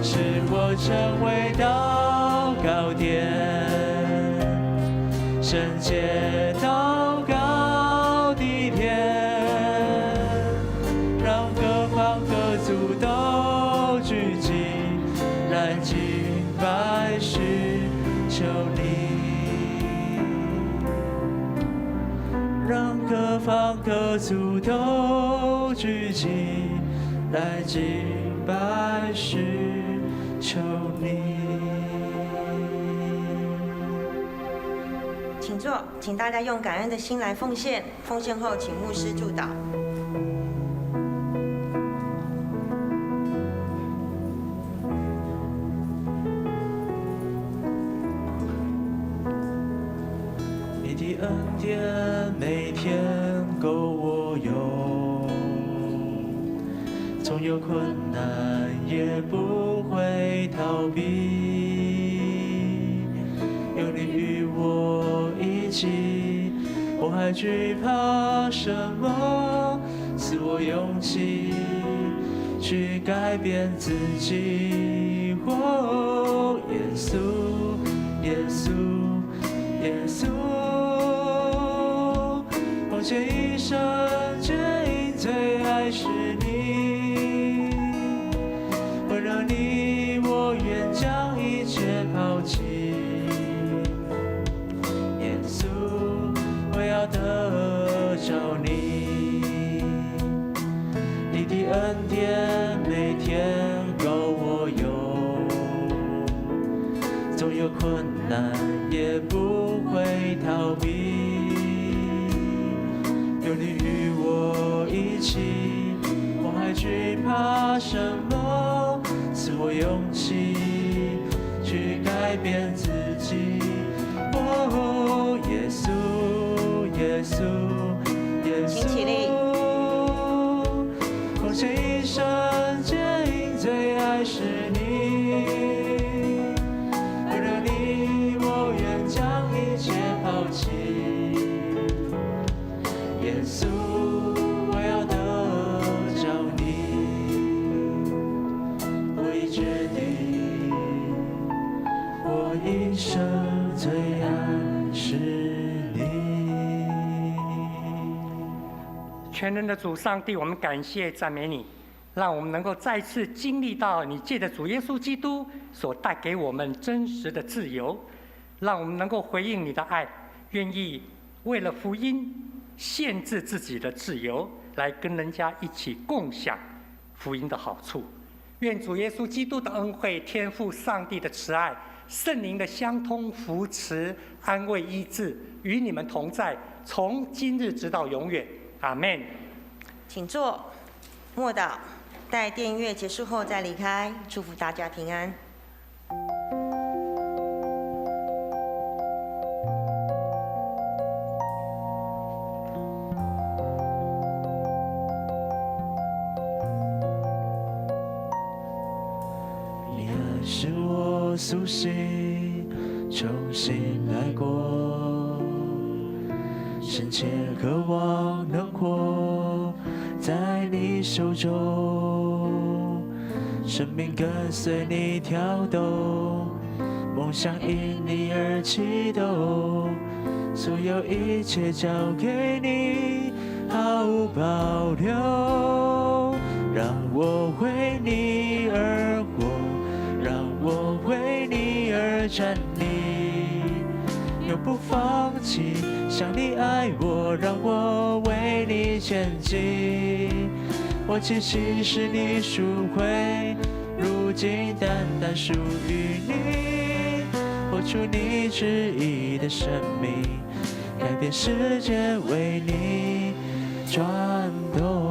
使我成为祷告殿，圣洁祷告的殿，让各方各族都聚集，来敬拜寻求你，让各方各族都聚集，来敬拜寻求你。请坐，请大家用感恩的心来奉献。奉献后，请牧师祝祷。恩典每天够我用，纵有困难也不会逃避。有你与我一起，我还惧怕什么？赐我勇气去改变自己。哦，耶稣，耶稣，耶稣，奉献一生，坚因最爱是你。为了你，我愿将一切抛弃。耶稣，我要得着你，你的恩典每天够我用，纵有困难也不会逃避。有你与我一起，我还惧怕什么？赐我勇气去改变自己。哦，耶稣，耶稣，耶稣，请起立。奉献一生，坚因最爱是你。为了你，我愿将一切抛弃。耶稣，我要得着你，我已决定，我一生最爱是你。全能的主上帝，我们感谢赞美你，让我们能够再次经历到你借着主耶稣基督所带给我们真实的自由，让我们能够回应你的爱，愿意为了福音限制自己的自由，来跟人家一起共享福音的好处。愿主耶稣基督的恩惠、天父上帝的慈爱、圣灵的相通扶持、安慰医治，与你们同在，从今日直到永远。阿们。请坐，默祷，待电音乐结束后再离开，祝福大家平安。你爱使我苏醒，重新来过，深切渴望能活在你手中，生命跟随你跳动，梦想因你而启动，所有一切交给你，毫无保留，让我为你而活，让我为你而站立，永不放弃，像你爱我，让我为你前进。我气息是你赎回，如今单单属于你，活出你旨意的生命，改变世界为你转动。